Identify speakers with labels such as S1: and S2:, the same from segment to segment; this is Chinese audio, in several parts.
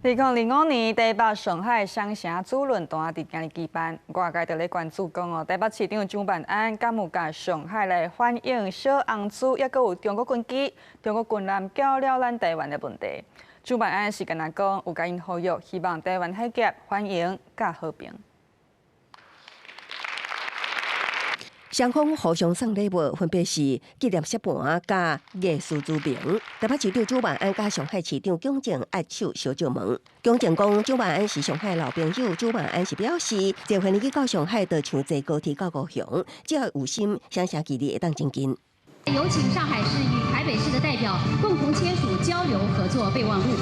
S1: 2005年台北上海双城主论坛伫今日举办，外界就咧关注讲台北市长蒋万安敢有甲上海来反映小红书，也阁有中国军机、中国军舰搅了咱台湾的问题。蒋万安是跟咱讲，有甲因呼吁，希望台湾海峡欢迎甲和平。
S2: 双方互相送礼物，分别是纪念色盘甲艺术之名。台北市长蒋万安甲上海市长龚正握手小招门。龚正讲，蒋万安是上海老朋友，蒋万安是表示，这回日到上海，就像坐高铁到高雄，只要有心，双城距离会当真近。
S3: 有请上海市与台北市的代表共同签署交流合作备忘录。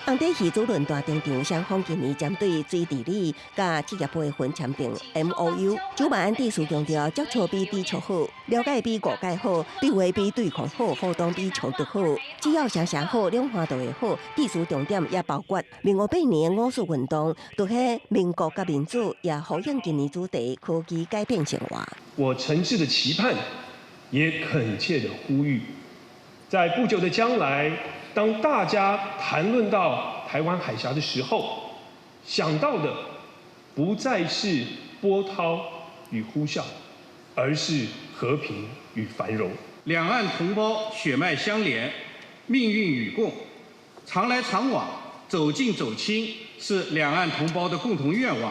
S2: 红地戏主论大场场，双方今年针对水地理甲职业培训签订 MOU。蒋万安致辞强调，接触比比触好，了解比误解好，对话比对抗好，互动比冲突好。只要双城好，两岸都会好。致辞重点也包括民500年的五四运动，就喺民国甲民主，也呼应今年主题科技改变生活。
S4: 我诚挚的期盼，也恳切的呼吁，在不久的将来。 当大家谈论到台湾海峡的时候，想到的不再是波涛与呼啸，而是和平与繁荣。
S5: 两岸同胞血脉相连，命运与共，常来常往，走近走亲，是两岸同胞的共同愿望。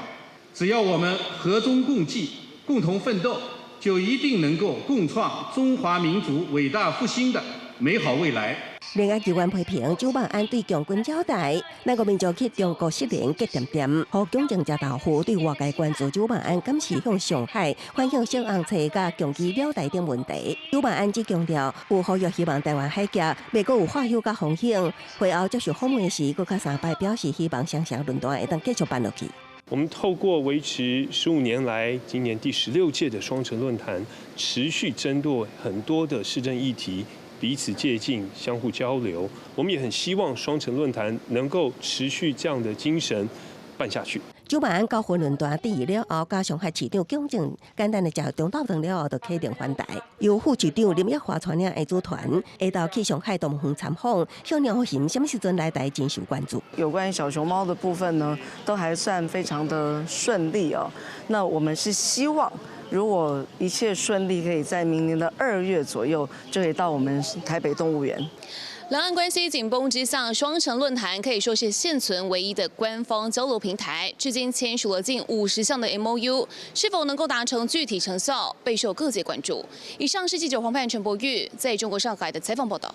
S5: 只要我们和衷共济，共同奋斗，就一定能够共创中华民族伟大复兴的美好未来。
S2: 另外，机关批评蒋万安对强军交代，咱国民族去中国失联结点点，和蒋正食豆腐对外界关注蒋万安敢是向上海反映小红车甲强机了台等问题。蒋万安只强调，有呼吁希望台湾海峡未阁有化休甲风险。会后接受访问时，阁较3摆表示希望双城论坛会当继续办落去。
S4: 我们透过维持15年来，今年第16届的双城论坛，持续针对很多的市政议题。 彼此接近，相互交流。我们也很希望双城论坛能够持续这样的精神办下去。
S2: 蒋万安高峰论坛第二了后，加上海市长龚正简单的食中昼饭了后，就启程返台。由副市长林奕华带领的组团下到去上海东园参访，向鸟行什么时阵来台真受关注。
S6: 有关于小熊猫的部分呢，都还算非常的顺利哦。那我们是希望。 如果一切顺利，可以在明年的2月左右就可以到我们台北动物园。
S7: 两岸关系紧绷之下，双城论坛可以说是现存唯一的官方交流平台，至今签署了近50项的 MOU， 是否能够达成具体成效，备受各界关注。以上是记者黄盼、陈柏玉在中国上海的采访报道。